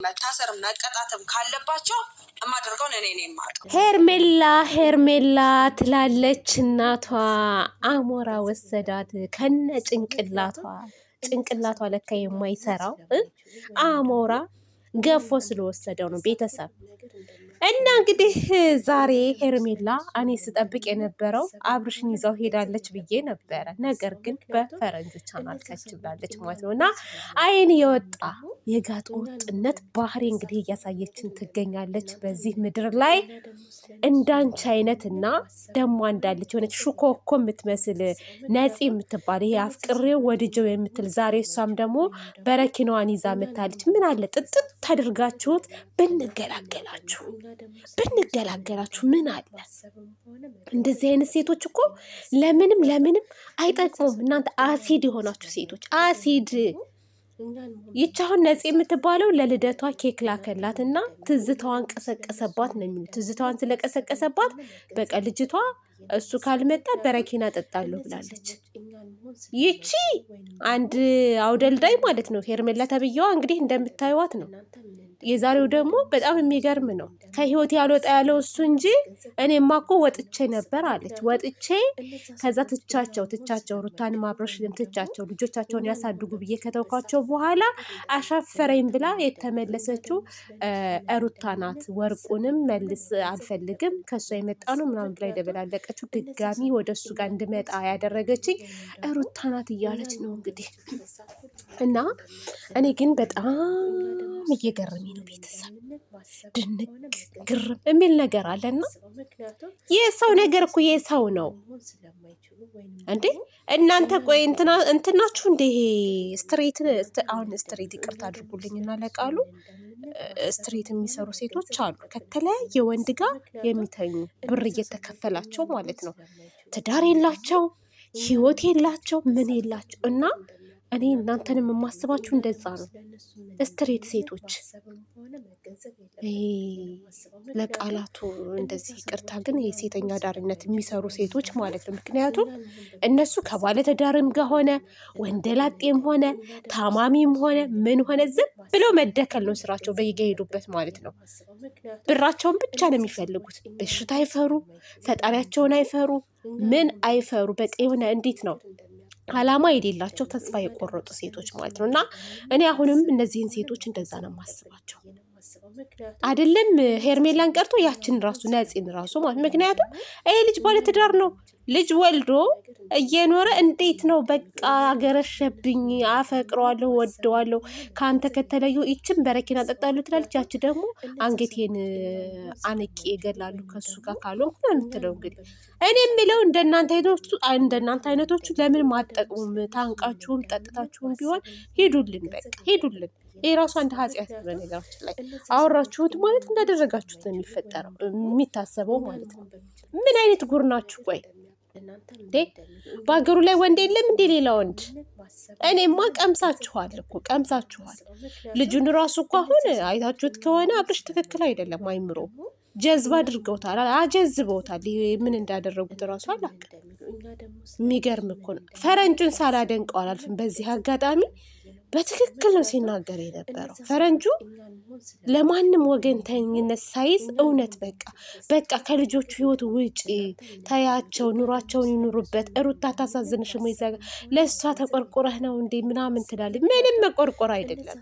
መታሰር መቀጣትም ካለባቸው የማደርገውን እኔ ነኝ የማውቀው። ሄርሜላ ትላለች እናቷ። አሞራ ወሰዳት ከነ ጭንቅላቷ ለካ የማይሰራው አሞራ ገፎ ስለወሰደው ነው ቤተሰብ። እና እንግዲህ ዛሬ ሄርሜላ እኔ ስጠብቅ የነበረው አብርሽን ይዛው ሄዳለች ብዬ ነበረ። ነገር ግን በፈረንጆች አናልከች ብላለች ማለት ነው። እና አይን የወጣ የጋጥ ወጥነት ባህሪ እንግዲህ እያሳየችን ትገኛለች በዚህ ምድር ላይ። እንዳንቺ አይነት እና ደሞ እንዳለች የሆነች ሹኮኮ የምትመስል ነፂ የምትባል ይሄ አፍቅሬው ወድጀው የምትል ዛሬ እሷም ደግሞ በረኪናዋን ይዛ መታለች። ምን አለ ጥጥት ታድርጋችሁት ብንገላገላችሁ ምን አለ። እንደዚህ አይነት ሴቶች እኮ ለምንም አይጠቅሙም። እናንተ አሲድ የሆናችሁ ሴቶች አሲድ። ይቻሁን ነፂ የምትባለው ለልደቷ ኬክ ላከላት እና ትዝታዋን ቀሰቀሰባት ነው የሚሉት። ትዝታዋን ስለቀሰቀሰባት በቃ ልጅቷ እሱ ካልመጣ በረኪና ጠጣለሁ ብላለች። ይቺ አንድ አውደልዳይ ማለት ነው ሄርሜላ ተብዬዋ እንግዲህ እንደምታዩዋት ነው። የዛሬው ደግሞ በጣም የሚገርም ነው። ከህይወት ያልወጣ ያለው እሱ እንጂ እኔማ እኮ ወጥቼ ነበር አለች። ወጥቼ ከዛ ትቻቸው ሩታን ማብረሽልም ትቻቸው ልጆቻቸውን ያሳድጉ ብዬ ከተውኳቸው በኋላ አሻፈረኝ ብላ የተመለሰችው ሩታ ናት። ወርቁንም መልስ አልፈልግም ከሷ የመጣ ነው ምናምን ብላ የደበላለቀችው ድጋሚ ወደ እሱ ጋር እንድመጣ ያደረገችኝ ሩታ ናት እያለች ነው እንግዲህ። እና እኔ ግን በጣም እየገረመኝ ነው ቤተሰብ። ድንቅ ግርም የሚል ነገር አለና የሰው ነገር እኮ የሰው ነው እንዴ እናንተ። ቆይ እንትናችሁ እንደ ይሄ ስትሬት ይቅርታ አድርጉልኝና ለቃሉ ስትሬት የሚሰሩ ሴቶች አሉ። ከተለያየ ወንድ ጋር የሚተኙ ብር እየተከፈላቸው ማለት ነው። ትዳር የላቸው ህይወት የላቸው ምን የላቸው። እና እኔ እናንተንም የማስባችሁ እንደዛ ነው። ስትሬት ሴቶች ለቃላቱ እንደዚህ ይቅርታ ግን የሴተኛ ዳርነት የሚሰሩ ሴቶች ማለት ነው። ምክንያቱም እነሱ ከባለትዳርም ጋር ሆነ ወንደላጤም ሆነ ታማሚም ሆነ ምን ሆነ ዝም ብለው መደከል ነው ስራቸው በየሄዱበት ማለት ነው። ብራቸውን ብቻ ነው የሚፈልጉት። በሽታ አይፈሩ፣ ፈጣሪያቸውን አይፈሩ፣ ምን አይፈሩ። በቃ የሆነ እንዴት ነው አላማ የሌላቸው ተስፋ የቆረጡ ሴቶች ማለት ነው። እና እኔ አሁንም እነዚህን ሴቶች እንደዛ ነው የማስባቸው። አይደለም ሄርሜላን ቀርቶ ያችን ራሱ ነፂን ራሱ ማለት ምክንያቱም ይሄ ልጅ ባለትዳር ነው። ልጅ ወልዶ እየኖረ እንዴት ነው በቃ አገረሸብኝ፣ አፈቅረዋለሁ፣ ወደዋለሁ፣ ከአንተ ከተለዩ ይችን በረኪና ጠጣለሁ ትላለች። ያች ደግሞ አንገቴን አንቄ እገላለሁ ከሱ ጋር ካልሆንኩ ነው የምትለው። እንግዲህ እኔ የምለው እንደናንተ አይነቶቹ ለምን ማጠቅሙም? ታንቃችሁም ጠጥታችሁም ቢሆን ሂዱልን፣ በቃ ሂዱልን። ይሄ ራሱ አንድ ኃጢአት ነው። በነገራችን ላይ አወራችሁት ማለት እንዳደረጋችሁት ነው የሚፈጠረው የሚታሰበው ማለት ነው። ምን አይነት ጉር ናችሁ? ቆይ በሀገሩ ላይ ወንድ የለም እንዴ? ሌላ ወንድ እኔማ ቀምሳችኋል እኮ ቀምሳችኋል። ልጁን ራሱ እኮ አሁን አይታችሁት ከሆነ አብርሽ ትክክል አይደለም። አይምሮ ጀዝባ አድርገውታል፣ አጀዝበውታል። ምን እንዳደረጉት ራሱ አላውቅም። የሚገርም እኮ ነው። ፈረንጁን ሳላደንቀው አላልፍም በዚህ አጋጣሚ። በትክክል ነው ሲናገር የነበረው ፈረንጁ። ለማንም ወገንተኝነት ሳይዝ እውነት በቃ ከልጆቹ ህይወት ውጪ ታያቸው፣ ኑሯቸውን ይኑሩበት። ሩታ ታሳዝንሽም ወይ ለእሷ ተቆርቆረህ ነው እንዴ ምናምን ትላለች። ምንም መቆርቆር አይደለም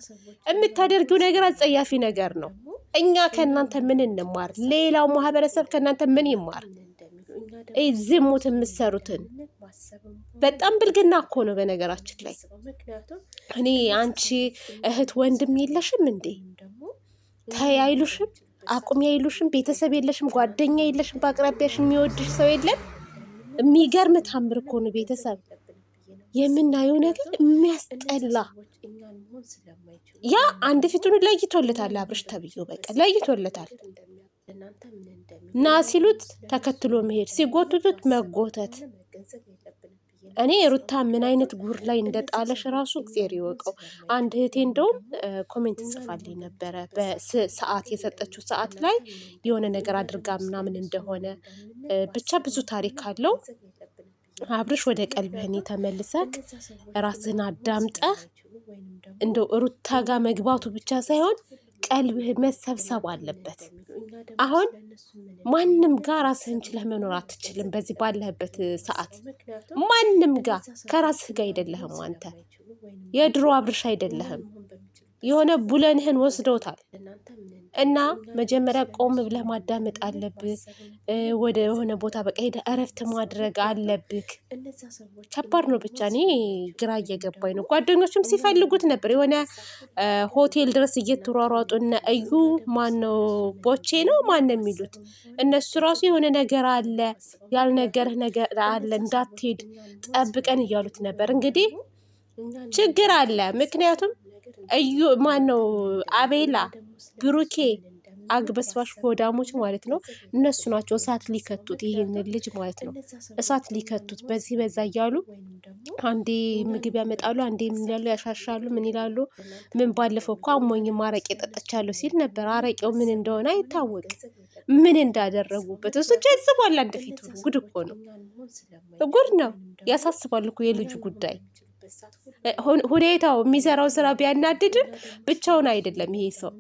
የምታደርጊው ነገር አጸያፊ ነገር ነው። እኛ ከእናንተ ምን እንማር? ሌላው ማህበረሰብ ከእናንተ ምን ይማር? ዝሙት የምትሰሩትን በጣም ብልግና እኮ ነው። በነገራችን ላይ እኔ አንቺ እህት ወንድም የለሽም እንዴ? ተይ አይሉሽም? አቁሚ አይሉሽም? ቤተሰብ የለሽም? ጓደኛ የለሽም? በአቅራቢያሽ የሚወድሽ ሰው የለም? የሚገርም ታምር እኮ ነው ቤተሰብ። የምናየው ነገር የሚያስጠላ። ያ አንድ ፊቱን ለይቶለታል አብርሽ ተብዬው፣ በቃ ለይቶለታል። ና ሲሉት ተከትሎ መሄድ፣ ሲጎትቱት መጎተት። እኔ ሩታ ምን አይነት ጉር ላይ እንደጣለሽ ራሱ እግዚአብሔር ይወቀው። አንድ እህቴ እንደውም ኮሜንት ጽፋልኝ ነበረ። በሰዓት የሰጠችው ሰዓት ላይ የሆነ ነገር አድርጋ ምናምን እንደሆነ ብቻ ብዙ ታሪክ አለው። አብርሽ ወደ ቀልብህን ተመልሰክ ራስህን አዳምጠህ እንደው ሩታ ጋር መግባቱ ብቻ ሳይሆን ቀልብህ መሰብሰብ አለበት። አሁን ማንም ጋር ራስህን ችለህ መኖር አትችልም። በዚህ ባለህበት ሰዓት ማንም ጋር ከራስህ ጋር አይደለህም። አንተ የድሮ አብርሽ አይደለህም። የሆነ ቡለንህን ወስዶታል እና መጀመሪያ ቆም ብለህ ማዳመጥ አለብህ። ወደ የሆነ ቦታ በቃ ሄደህ እረፍት ማድረግ አለብህ። ከባድ ነው። ብቻ እኔ ግራ እየገባኝ ነው። ጓደኞችም ሲፈልጉት ነበር የሆነ ሆቴል ድረስ እየተሯሯጡ እነ እዩ ማነው ቦቼ ነው ማነው የሚሉት እነሱ ራሱ የሆነ ነገር አለ ያልነገርህ ነገር አለ እንዳትሄድ ጠብቀን እያሉት ነበር። እንግዲህ ችግር አለ። ምክንያቱም እዩ ማነው አቤላ ብሩኬ አግበስባሽ ሆዳሞች ማለት ነው። እነሱ ናቸው እሳት ሊከቱት ይሄንን ልጅ ማለት ነው። እሳት ሊከቱት በዚህ በዛ እያሉ አንዴ ምግብ ያመጣሉ፣ አንዴ ምን ይላሉ ያሻሻሉ፣ ምን ይላሉ። ምን ባለፈው እኮ አሞኝም አረቄ ጠጥቻለሁ ሲል ነበር። አረቄው ምን እንደሆነ አይታወቅ ምን እንዳደረጉበት እሱ ጀዝቧል። አንድ ፊቱ ጉድ እኮ ነው፣ ጉድ ነው። ያሳስባል እኮ የልጁ ጉዳይ። ሁኔታው የሚሰራው ስራ ቢያናድድም ብቻውን አይደለም። ይሄ ሰው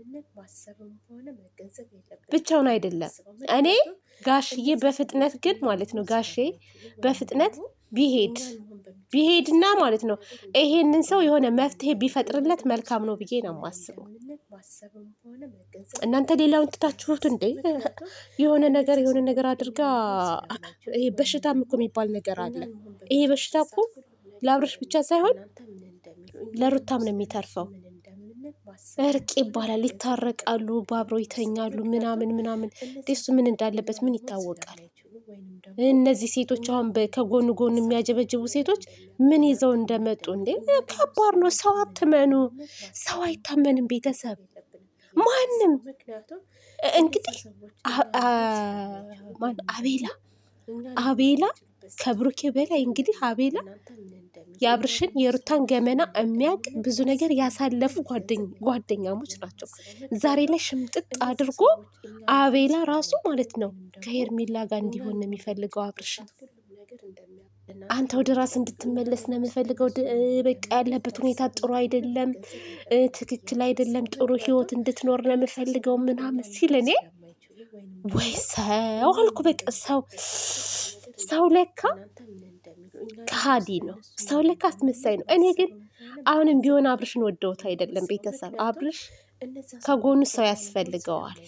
ብቻውን አይደለም። እኔ ጋሽዬ በፍጥነት ግን ማለት ነው ጋሼ በፍጥነት ቢሄድና ማለት ነው ይሄንን ሰው የሆነ መፍትሄ ቢፈጥርለት መልካም ነው ብዬ ነው የማስበው። እናንተ ሌላውን ትታችሁት እንዴ የሆነ ነገር አድርጋ ይሄ በሽታም እኮ የሚባል ነገር አለ። ይሄ በሽታ እኮ ለአብርሽ ብቻ ሳይሆን ለሩታም ነው የሚተርፈው። እርቅ ይባላል፣ ይታረቃሉ፣ ባብረው ይተኛሉ ምናምን እሱ ምን እንዳለበት ምን ይታወቃል። እነዚህ ሴቶች አሁን ከጎን የሚያጀበጅቡ ሴቶች ምን ይዘው እንደመጡ እንዴ ከባድ ነው። ሰው አትመኑ፣ ሰው አይታመንም። ቤተሰብ ማንም እንግዲህ አቤላ ከብሩኬ በላይ እንግዲህ አቤላ የአብርሽን የሩታን ገመና የሚያውቅ ብዙ ነገር ያሳለፉ ጓደኛሞች ናቸው። ዛሬ ላይ ሽምጥጥ አድርጎ አቤላ ራሱ ማለት ነው ከሄርሜላ ጋር እንዲሆን ነው የሚፈልገው አብርሽን። አንተ ወደ ራስ እንድትመለስ ነው የምፈልገው። በቃ ያለበት ሁኔታ ጥሩ አይደለም፣ ትክክል አይደለም፣ ጥሩ ህይወት እንድትኖር ነው የምፈልገው ምናምን ሲል እኔ ወይ ሰው አልኩ። በቃ ሰው ለካ ከሃዲ ነው። ሰው ለካ አስመሳይ ነው። እኔ ግን አሁንም ቢሆን አብርሽን ወደውት አይደለም። ቤተሰብ አብርሽ ከጎኑ ሰው ያስፈልገዋል፣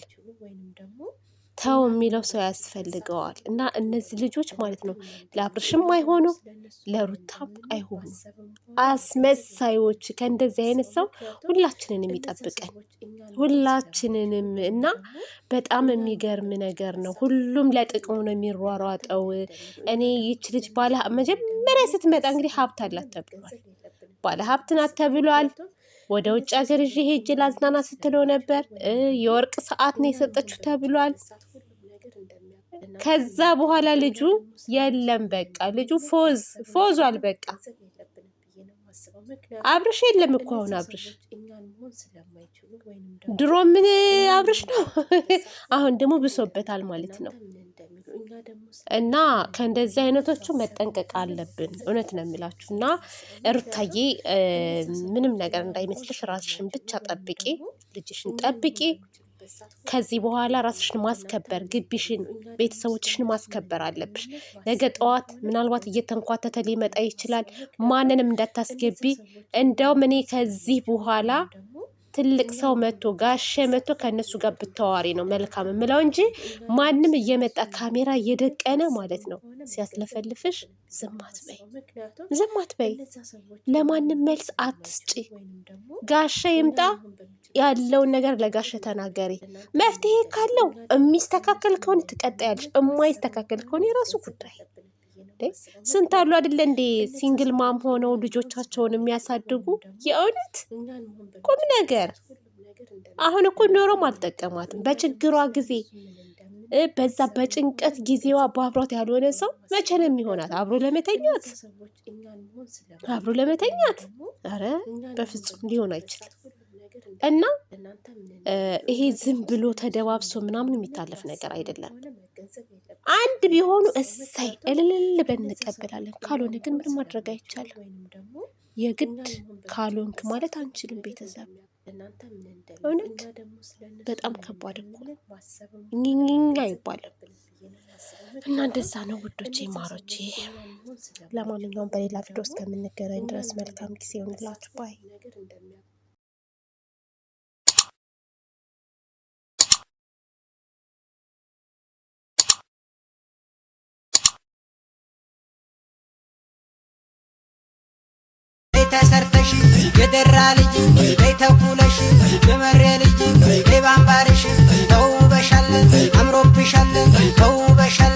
ተው የሚለው ሰው ያስፈልገዋል። እና እነዚህ ልጆች ማለት ነው ለአብርሽም አይሆኑ ለሩታም አይሆኑ አስመሳዮች። ከእንደዚህ አይነት ሰው ሁላችንን የሚጠብቀን ሁላችንንም። እና በጣም የሚገርም ነገር ነው። ሁሉም ለጥቅሙ ነው የሚሯሯጠው። እኔ ይች ልጅ መጀመሪያ ስትመጣ እንግዲህ ሀብት አላት ተብሏል፣ ባለ ሀብት ናት ተብሏል። ወደ ውጭ ሀገር ይዤ ሄጄ ላዝናና ስትለው ነበር። የወርቅ ሰዓት ነው የሰጠችው ተብሏል። ከዛ በኋላ ልጁ የለም፣ በቃ ልጁ ፎዟል። በቃ አብርሽ የለም እኮ አሁን አብርሽ ድሮ ምን አብርሽ ነው አሁን ደግሞ ብሶበታል ማለት ነው። እና ከእንደዚህ አይነቶቹ መጠንቀቅ አለብን። እውነት ነው የምላችሁ። እና ሩታዬ ምንም ነገር እንዳይመስልሽ፣ ራስሽን ብቻ ጠብቂ፣ ልጅሽን ጠብቂ። ከዚህ በኋላ ራስሽን ማስከበር፣ ግቢሽን፣ ቤተሰቦችሽን ማስከበር አለብሽ። ነገ ጠዋት ምናልባት እየተንኳተተ ሊመጣ ይችላል። ማንንም እንዳታስገቢ። እንደውም እኔ ከዚህ በኋላ ትልቅ ሰው መጥቶ ጋሼ መጥቶ ከእነሱ ጋር ብታዋሪ ነው መልካም የምለው እንጂ ማንም እየመጣ ካሜራ እየደቀነ ማለት ነው ሲያስለፈልፍሽ ዝም አትበይ። ለማንም መልስ አትስጪ። ጋሼ ይምጣ፣ ያለውን ነገር ለጋሼ ተናገሪ። መፍትሄ ካለው የሚስተካከል ከሆነ ትቀጣያለሽ፣ የማይስተካከል ከሆነ የራሱ ጉዳይ። ስንት አሉ አይደለ እንዴ ሲንግል ማም ሆነው ልጆቻቸውን የሚያሳድጉ። የእውነት ቁም ነገር። አሁን እኮ ኖሮም አልጠቀማትም። በችግሯ ጊዜ በዛ በጭንቀት ጊዜዋ በአብሯት ያልሆነ ሰው መቼ ነው የሚሆናት? አብሮ ለመተኛት ኧረ በፍጹም ሊሆን አይችልም። እና ይሄ ዝም ብሎ ተደባብሶ ምናምን የሚታለፍ ነገር አይደለም። አንድ ቢሆኑ እሰይ እልል በንቀበላለን። ካልሆነ ግን ምንም ማድረግ አይቻልም። የግድ ካልሆንክ ማለት አንችልም ቤተሰብ እውነት በጣም ከባድ እኮ ኝኝኛ ይባላል። እና እንደዛ ነው ውዶቼ ማሮቼ። ለማንኛውም በሌላ ቪዲዮ እስከምንገናኝ ድረስ መልካም ጊዜ ይሁንላችሁ ባይ ተሰርተሽ የደራ ልጅ ተኩለሽ የመሬ ልጅ ባምባርሽ ተውበሻል አምሮብሻል ተውበሻል